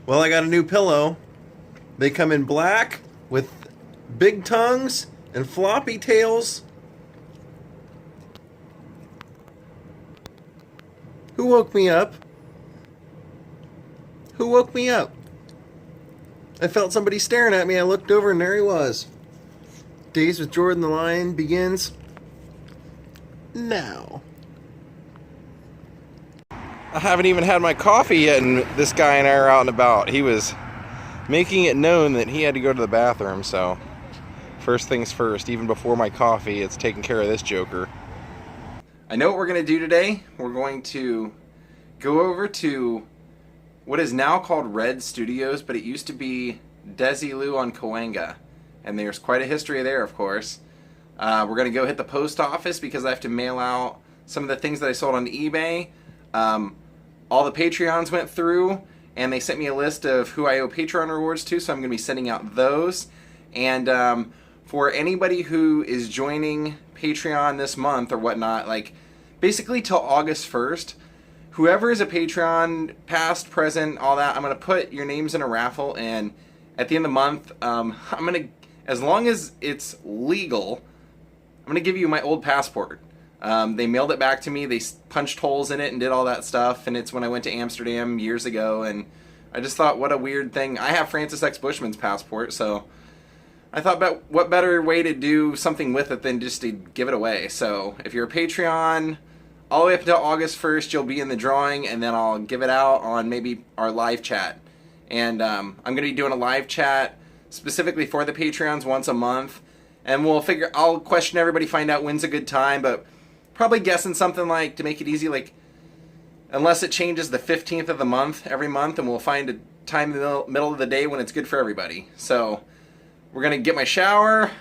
Well, I got a new pillow. They come in black with big tongues and floppy tails. Who woke me up? Who woke me up? I felt somebody staring at me. I looked over and there he was. Daze with Jordan the Lion begins now. I haven't even had my coffee yet, and this guy and I are out and about. He was making it known that he had to go to the bathroom, so first things first, even before my coffee, it's taking care of this joker. I know what we're going to do today. We're going to go over to what is now called Red Studios, but it used to be Desilu on Cahuenga, and there's quite a history there, of course. We're going to go hit the post office because I have to mail out some of the things that I sold on eBay. All the Patreons went through, and they sent me a list of who I owe Patreon rewards to, so I'm going to be sending out those. And for anybody who is joining Patreon this month or whatnot, like basically till August 1st, whoever is a Patreon, past, present, all that, I'm going to put your names in a raffle, and at the end of the month, I'm going to, as long as it's legal, I'm going to give you my old passport. They mailed it back to me, they punched holes in it and did all that stuff, and it's when I went to Amsterdam years ago, and I just thought, what a weird thing. I have Francis X. Bushman's passport, so I thought, what better way to do something with it than just to give it away. So if you're a Patreon, all the way up until August 1st, you'll be in the drawing, and then I'll give it out on maybe our live chat. And I'm going to be doing a live chat specifically for the Patreons once a month, and I'll question everybody, find out when's a good time, but probably guessing something like, to make it easy, like, unless it changes the 15th of the month every month, and we'll find a time in the middle of the day when it's good for everybody. So we're going to get my shower,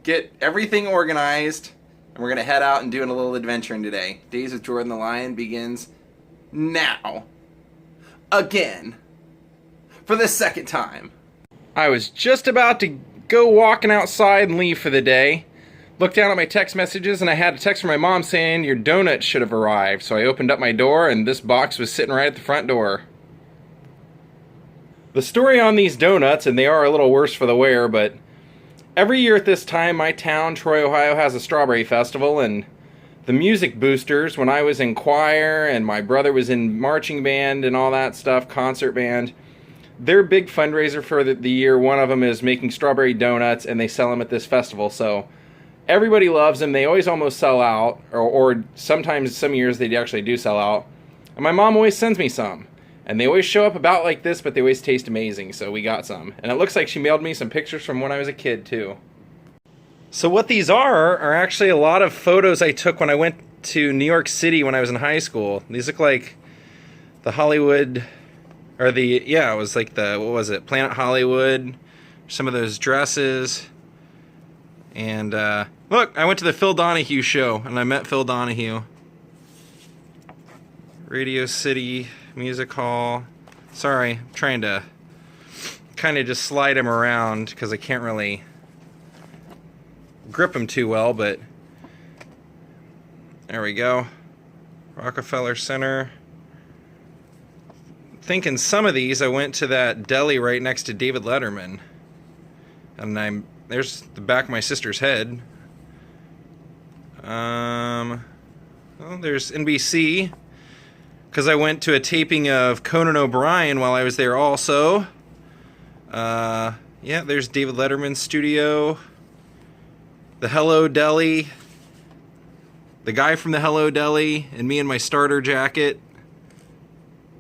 get everything organized, and we're going to head out and do a little adventuring today. Daze with Jordan the Lion begins now. Again. For the second time. I was just about to go walking outside and leave for the day. Looked down at my text messages, and I had a text from my mom saying your donuts should have arrived. So I opened up my door, and this box was sitting right at the front door. The story on these donuts, and they are a little worse for the wear, but every year at this time, my town, Troy, Ohio, has a strawberry festival, and the music boosters, when I was in choir and my brother was in marching band and all that stuff, concert band, their big fundraiser for the year, one of them is making strawberry donuts, and they sell them at this festival. So everybody loves them. They always almost sell out, or sometimes some years they actually do sell out. And my mom always sends me some. And they always show up about like this, but they always taste amazing, so we got some. And it looks like she mailed me some pictures from when I was a kid, too. So what these are actually a lot of photos I took when I went to New York City when I was in high school. These look like the Hollywood, or it was like the, what was it, Planet Hollywood, some of those dresses. And look, I went to the Phil Donahue show, and I met Phil Donahue. Radio City Music Hall. Sorry, I'm trying to kind of just slide him around because I can't really grip him too well, but there we go. Rockefeller Center. Thinking some of these, I went to that deli right next to David Letterman, and there's the back of my sister's head. Well, there's NBC. Because I went to a taping of Conan O'Brien while I was there also. Yeah, there's David Letterman's studio. The Hello Deli. The guy from the Hello Deli and me in my starter jacket.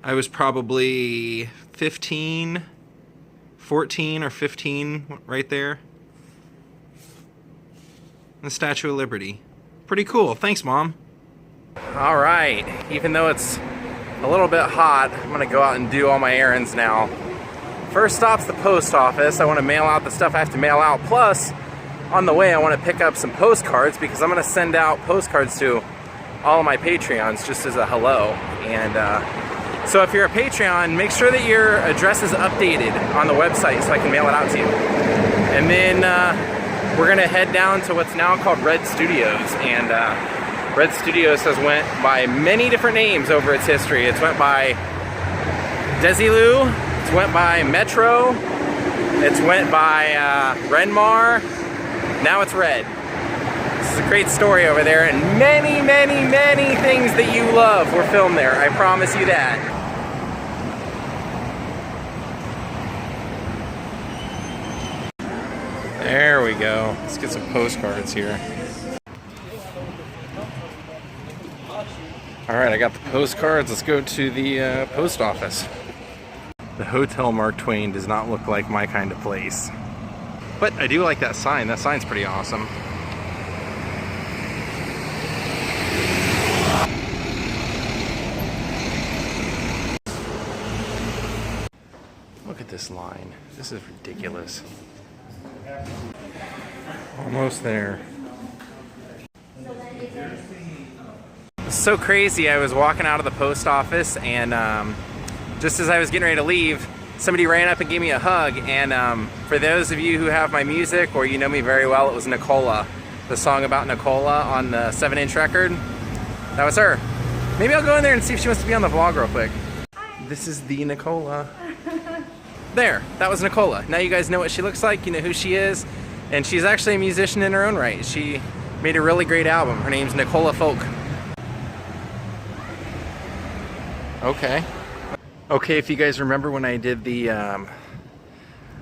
I was probably 14 or 15 right there. The Statue of Liberty. Pretty cool. Thanks, Mom. All right. Even though it's a little bit hot, I'm gonna go out and do all my errands now. First stop's the post office. I want to mail out the stuff I have to mail out. Plus, on the way, I want to pick up some postcards because I'm gonna send out postcards to all of my Patreons just as a hello. And so if you're a Patreon, make sure that your address is updated on the website so I can mail it out to you. And then we're gonna head down to what's now called Red Studios, and Red Studios has went by many different names over its history. It's went by Desilu, it's went by Metro, it's went by Renmar, now it's Red. This is a great story over there, and many, many, many things that you love were filmed there, I promise you that. There we go. Let's get some postcards here. Alright, I got the postcards. Let's go to the post office. The Hotel Mark Twain does not look like my kind of place. But I do like that sign. That sign's pretty awesome. Look at this line. This is ridiculous. Almost there. It's so crazy. I was walking out of the post office, and just as I was getting ready to leave, somebody ran up and gave me a hug. And for those of you who have my music, or you know me very well, it was Nicola. The song about Nicola on the 7-inch record. That was her. Maybe I'll go in there and see if she wants to be on the vlog real quick. This is the Nicola. There, that was Nicola. Now you guys know what she looks like, you know who she is, and she's actually a musician in her own right. She made a really great album. Her name's Nicola Folk. Okay. Okay, if you guys remember when I did the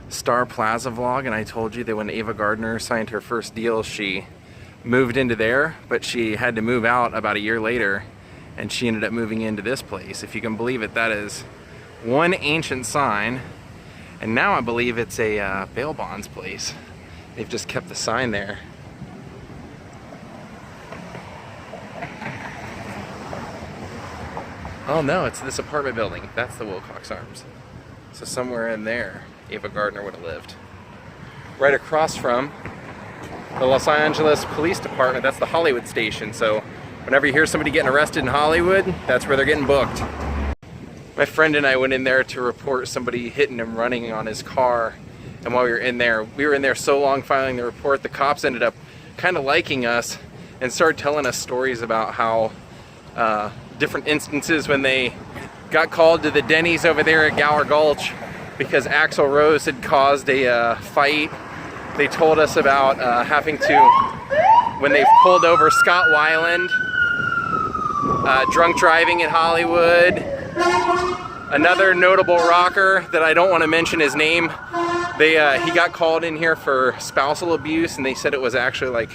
Star Plaza vlog and I told you that when Ava Gardner signed her first deal, she moved into there, but she had to move out about a year later, and she ended up moving into this place. If you can believe it, that is one ancient sign. And now I believe it's a bail bonds place. They've just kept the sign there. Oh no, it's this apartment building. That's the Wilcox Arms. So somewhere in there, Ava Gardner would have lived. Right across from the Los Angeles Police Department, that's the Hollywood station. So whenever you hear somebody getting arrested in Hollywood, that's where they're getting booked. My friend and I went in there to report somebody hitting him running on his car, and while we were in there so long filing the report, the cops ended up kind of liking us and started telling us stories about how different instances when they got called to the Denny's over there at Gower Gulch because Axl Rose had caused a fight. They told us about having to, when they pulled over Scott Weiland, drunk driving in Hollywood. Another notable rocker that I don't want to mention his name, he got called in here for spousal abuse, and they said it was actually like,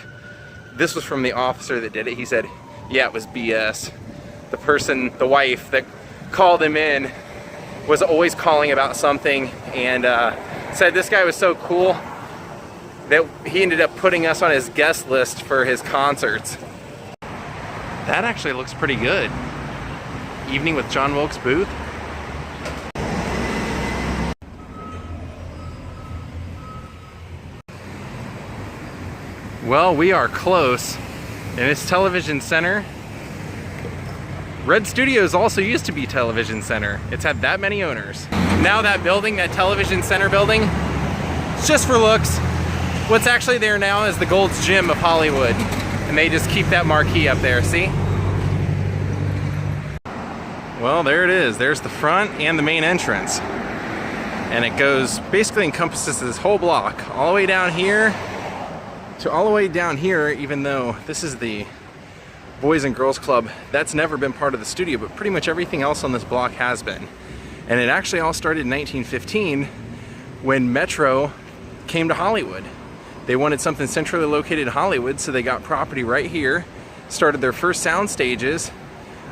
this was from the officer that did it. He said, yeah, it was BS. The person, the wife that called him in was always calling about something, and said this guy was so cool that he ended up putting us on his guest list for his concerts. That actually looks pretty good. Evening with John Wilkes Booth. Well, we are close. In this television center, Red Studios also used to be Television Center. It's had that many owners. Now that building, that Television Center building, it's just for looks. What's actually there now is the Gold's Gym of Hollywood. And they just keep that marquee up there, see? Well, there it is. There's the front and the main entrance. And it goes, basically encompasses this whole block, all the way down here to all the way down here, even though this is the Boys and Girls Club. That's never been part of the studio, but pretty much everything else on this block has been. And it actually all started in 1915 when Metro came to Hollywood. They wanted something centrally located in Hollywood, so they got property right here, started their first sound stages.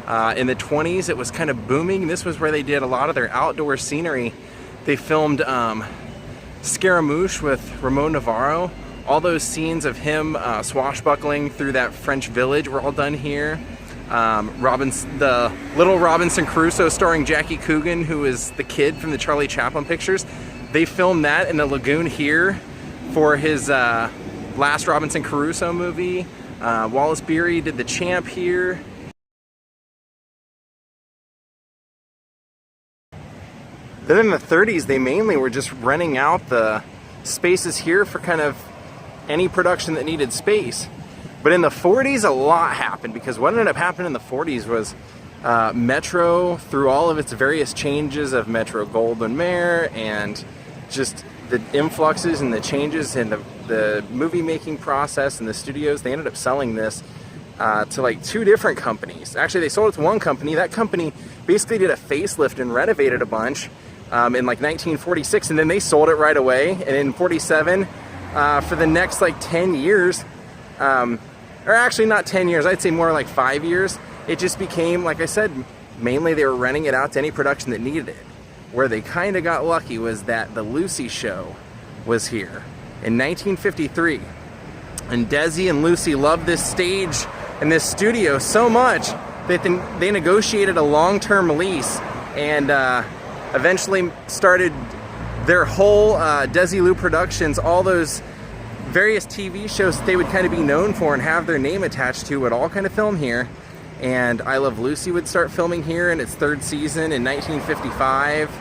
In the 20s, it was kind of booming. This was where they did a lot of their outdoor scenery. They filmed Scaramouche with Ramon Navarro. All those scenes of him swashbuckling through that French village were all done here. The Little Robinson Crusoe starring Jackie Coogan, who is the kid from the Charlie Chaplin pictures. They filmed that in the lagoon here for his last Robinson Crusoe movie. Wallace Beery did The Champ here. Then in the 30s, they mainly were just renting out the spaces here for kind of any production that needed space. But in the 40s, a lot happened, because what ended up happening in the 40s was Metro, through all of its various changes of Metro Goldwyn Mayer and just the influxes and the changes in the movie making process and the studios, they ended up selling this to like 2 different companies. Actually, they sold it to one company. That company basically did a facelift and renovated a bunch in like 1946, and then they sold it right away. And in 47, for the next like 10 years, or actually not 10 years, I'd say more like 5 years, it just became, like I said, mainly they were renting it out to any production that needed it. Where they kind of got lucky was that the Lucy show was here in 1953. And Desi and Lucy loved this stage and this studio so much that they negotiated a long-term lease and eventually started their whole Desilu Productions, all those various TV shows that they would kind of be known for and have their name attached to would all kind of film here. And I Love Lucy would start filming here in its 3rd season in 1955.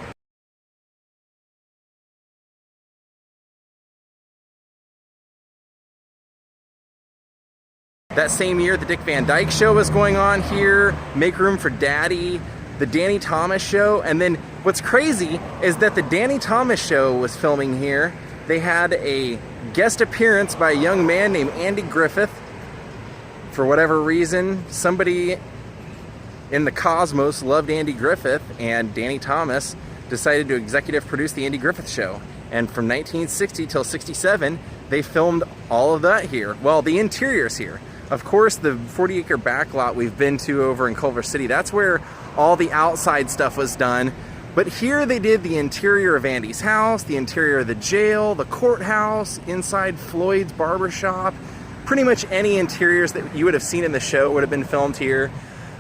That same year, the Dick Van Dyke Show was going on here, Make Room for Daddy, the Danny Thomas Show, and then what's crazy is that the Danny Thomas Show was filming here. They had a guest appearance by a young man named Andy Griffith. For whatever reason, somebody in the cosmos loved Andy Griffith, and Danny Thomas decided to executive produce the Andy Griffith Show. And from 1960 till 67, they filmed all of that here. Well, the interiors here. Of course, the 40-acre backlot we've been to over in Culver City, that's where all the outside stuff was done. But here they did the interior of Andy's house, the interior of the jail, the courthouse, inside Floyd's barbershop. Pretty much any interiors that you would have seen in the show would have been filmed here,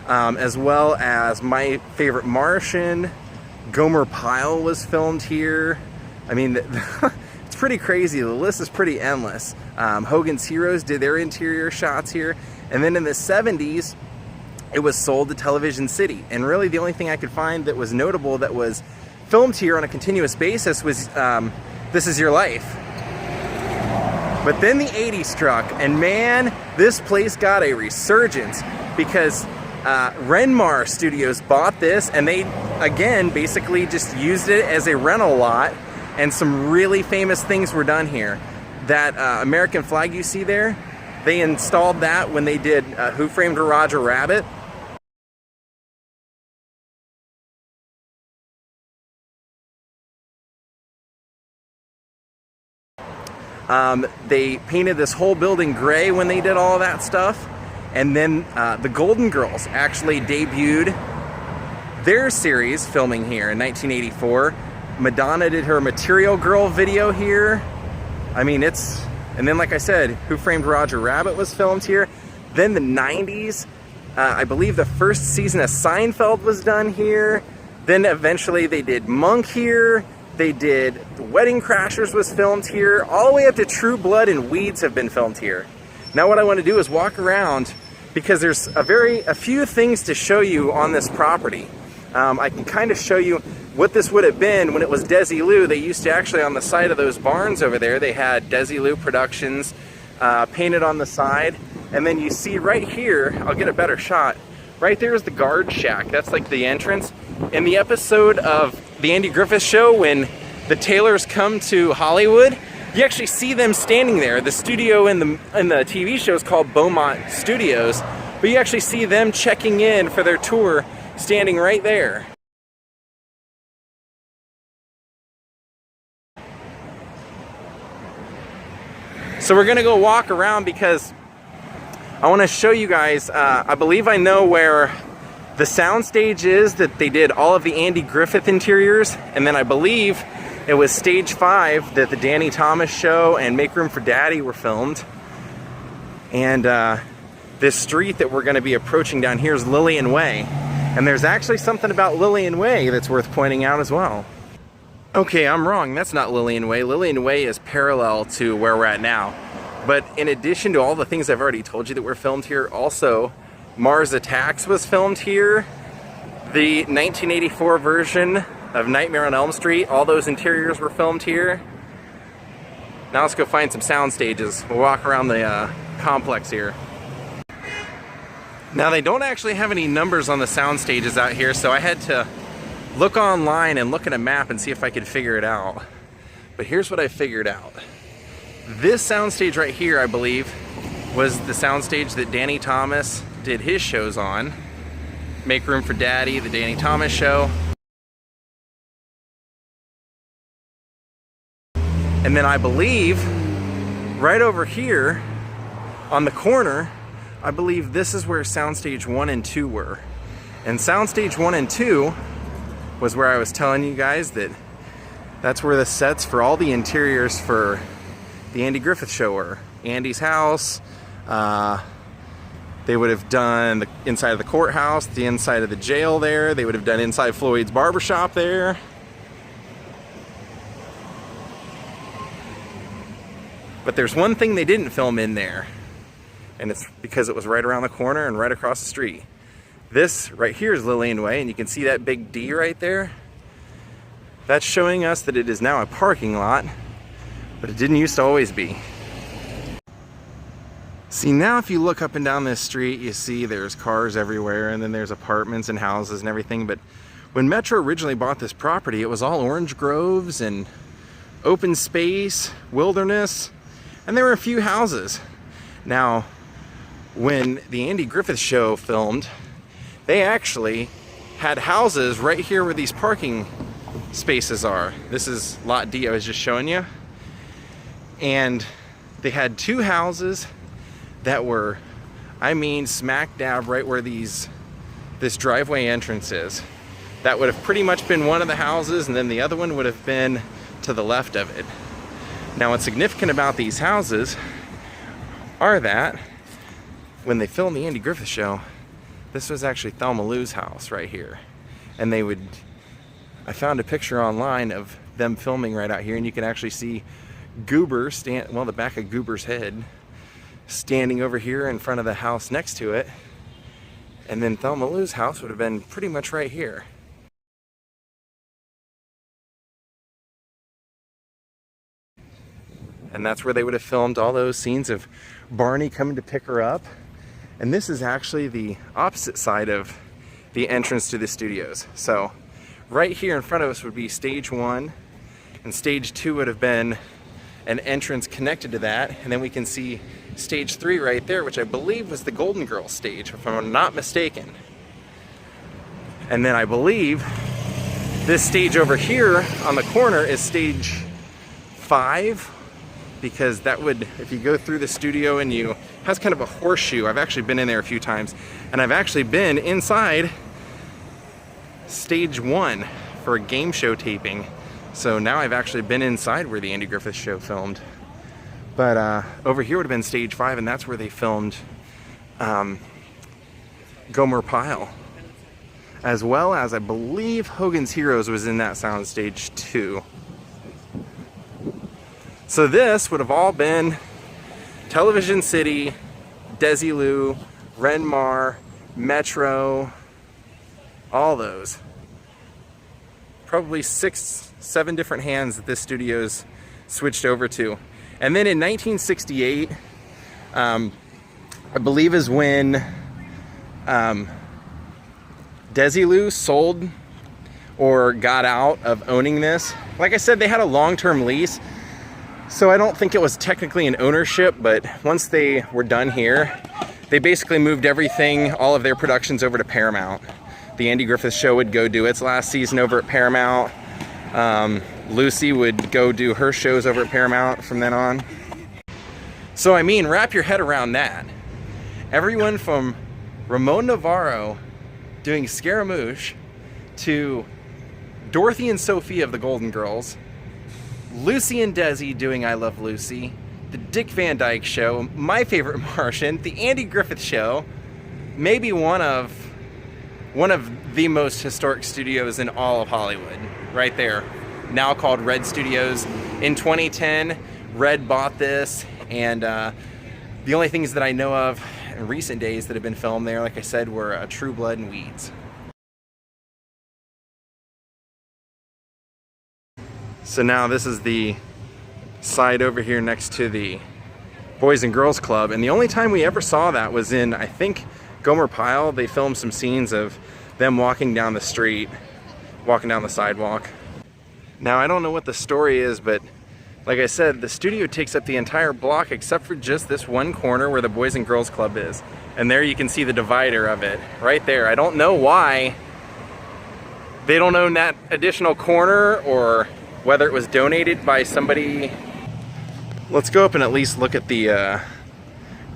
as well as My Favorite Martian, Gomer Pyle was filmed here. I mean, it's pretty crazy. The list is pretty endless. Hogan's Heroes did their interior shots here. And then in the 70s, it was sold to Television City. And really the only thing I could find that was notable that was filmed here on a continuous basis was This Is Your Life. But then the 80s struck, and man, this place got a resurgence because Renmar Studios bought this, and they, again, basically just used it as a rental lot, and some really famous things were done here. That American flag you see there, they installed that when they did Who Framed Roger Rabbit. They painted this whole building gray when they did all of that stuff. And then the Golden Girls actually debuted their series filming here in 1984. Madonna did her Material Girl video here. I mean, and then like I said, Who Framed Roger Rabbit was filmed here. Then the 90s, I believe the first season of Seinfeld was done here. Then eventually they did Monk here. They did The Wedding Crashers was filmed here. All the way up to True Blood and Weeds have been filmed here. Now what I want to do is walk around because there's a few things to show you on this property. I can kind of show you what this would have been when it was Desilu. They used to actually, on the side of those barns over there, they had Desilu Productions painted on the side. And then you see right here, I'll get a better shot, right there is the guard shack. That's like the entrance. In the episode of the Andy Griffith Show, when the Taylors come to Hollywood, you actually see them standing there. The studio in the TV show is called Beaumont Studios, but you actually see them checking in for their tour, standing right there. So we're gonna go walk around because I want to show you guys, I believe I know where the Soundstage is that they did all of the Andy Griffith interiors, and then I believe it was Stage 5 that the Danny Thomas Show and Make Room for Daddy were filmed. And this street that we're going to be approaching down here is Lillian Way. And there's actually something about Lillian Way that's worth pointing out as well. Okay, I'm wrong. That's not Lillian Way. Lillian Way is parallel to where we're at now. But in addition to all the things I've already told you that were filmed here, also Mars Attacks was filmed here. The 1984 version of Nightmare on Elm Street, all those interiors were filmed here. Now let's go find some sound stages. We'll walk around the complex here. Now they don't actually have any numbers on the sound stages out here, so I had to look online and look at a map and see if I could figure it out. But here's what I figured out. This soundstage right here, I believe, was the soundstage that Danny Thomas did his shows on. Make Room for Daddy, the Danny Thomas show. And then I believe right over here on the corner, I believe this is where Soundstage 1 and 2 were. And Soundstage 1 and 2 was where I was telling you guys that that's where the sets for all the interiors for the Andy Griffith show were. Andy's house, they would have done the inside of the courthouse, the inside of the jail there, they would have done inside Floyd's barbershop there. But there's one thing they didn't film in there, and it's because it was right around the corner and right across the street. This right here is Lillian Way, and you can see that big D right there. That's showing us that it is now a parking lot, but it didn't used to always be. See, now if you look up and down this street, you see there's cars everywhere, and then there's apartments and houses and everything. But when Metro originally bought this property, it was all orange groves and open space, wilderness, and there were a few houses. Now, when the Andy Griffith show filmed, they actually had houses right here where these parking spaces are. This is lot D I was just showing you. And they had two houses that were, I mean, smack dab right where this driveway entrance is. That would have pretty much been one of the houses, and then the other one would have been to the left of it. Now, what's significant about these houses are that when they filmed the Andy Griffith show, this was actually Thelma Loos' house right here. And I found a picture online of them filming right out here, and you can actually see Goober the back of Goober's head standing over here in front of the house next to it. And then Thelma Loos' house would have been pretty much right here. And that's where they would have filmed all those scenes of Barney coming to pick her up. And this is actually the opposite side of the entrance to the studios. So right here in front of us would be stage 1, and stage 2 would have been an entrance connected to that. And then we can see stage 3 right there, which I believe was the Golden Girls stage, if I'm not mistaken. And then I believe this stage over here on the corner is stage 5. Because that would, if you go through the studio and it has kind of a horseshoe. I've actually been in there a few times, and I've actually been inside stage 1 for a game show taping. So now I've actually been inside where the Andy Griffith show filmed. But over here would have been stage 5, and that's where they filmed Gomer Pyle. As well as, I believe, Hogan's Heroes was in that soundstage too. So this would have all been Television City, Desilu, Renmar, Metro, all those. Probably 6, 7 different hands that this studio's switched over to. And then in 1968, I believe is when Desilu sold or got out of owning this. Like I said, they had a long-term lease. So I don't think it was technically an ownership, but once they were done here, they basically moved everything, all of their productions over to Paramount. The Andy Griffith show would go do its last season over at Paramount. Lucy would go do her shows over at Paramount from then on. So I mean, wrap your head around that. Everyone from Ramon Navarro doing Scaramouche to Dorothy and Sophie of the Golden Girls, Lucy and Desi doing I Love Lucy, the Dick Van Dyke Show, My Favorite Martian, the Andy Griffith Show, maybe one of the most historic studios in all of Hollywood, right there. Now called Red Studios. In 2010, Red bought this, and the only things that I know of in recent days that have been filmed there, like I said, were True Blood and Weeds. So now this is the side over here next to the Boys and Girls Club, and the only time we ever saw that was in, I think, Gomer Pyle, they filmed some scenes of them walking down the street, walking down the sidewalk. Now, I don't know what the story is, but like I said, the studio takes up the entire block except for just this one corner where the Boys and Girls Club is. And there you can see the divider of it, right there. I don't know why they don't own that additional corner or whether it was donated by somebody. Let's go up and at least look at the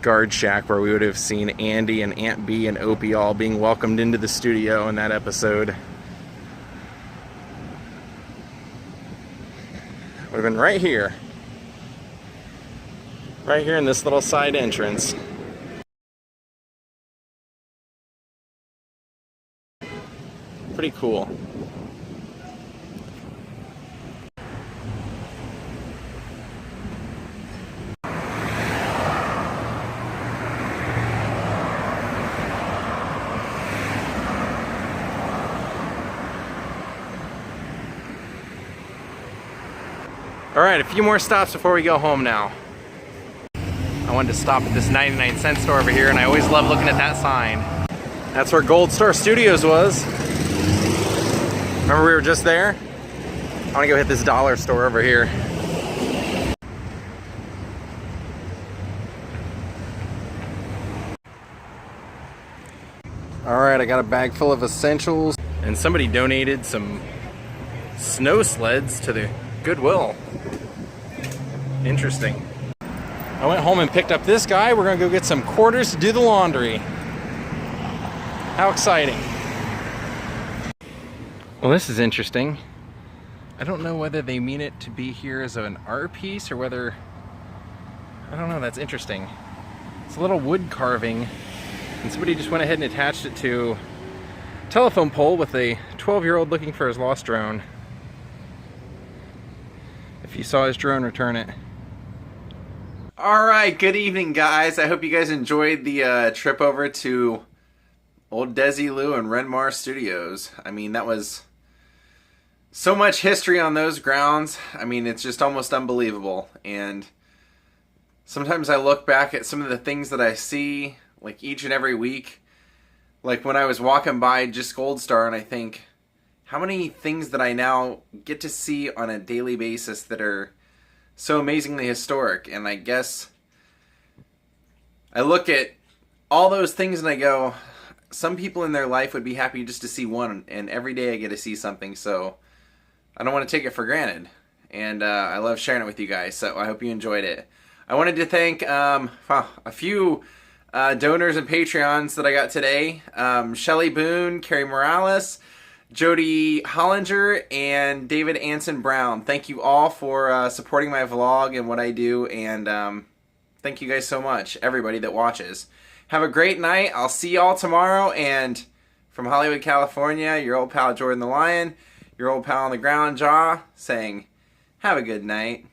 guard shack where we would have seen Andy and Aunt B and Opie all being welcomed into the studio in that episode. Would have been right here. Right here in this little side entrance. Pretty cool. Alright, a few more stops before we go home now. I wanted to stop at this 99-cent store over here, and I always love looking at that sign. That's where Gold Star Studios was. Remember we were just there? I want to go hit this dollar store over here. Alright, I got a bag full of essentials. And somebody donated some snow sleds to the Goodwill. Interesting. I went home and picked up this guy. We're gonna go get some quarters to do the laundry. How exciting. Well, this is interesting. I don't know whether they mean it to be here as an art piece or whether, I don't know, that's interesting. It's a little wood carving and somebody just went ahead and attached it to a telephone pole with a 12-year-old looking for his lost drone. If you saw his drone, return it. Alright, good evening guys. I hope you guys enjoyed the trip over to old Desilu and Renmar Studios. I mean, that was so much history on those grounds. I mean, it's just almost unbelievable. And sometimes I look back at some of the things that I see, like each and every week. Like when I was walking by just Gold Star, and I think, how many things that I now get to see on a daily basis that are so amazingly historic. And I guess I look at all those things and I go, some people in their life would be happy just to see one, and every day I get to see something, so I don't want to take it for granted. And I love sharing it with you guys, so I hope you enjoyed it. I wanted to thank a few donors and Patreons that I got today. Shelly Boone, Carrie Morales, Jody Hollinger, and David Anson Brown. Thank you all for supporting my vlog and what I do, and thank you guys so much, everybody that watches. Have a great night. I'll see y'all tomorrow, and from Hollywood, California, your old pal Jordan the Lion, your old pal on the ground, Jaw, saying, have a good night.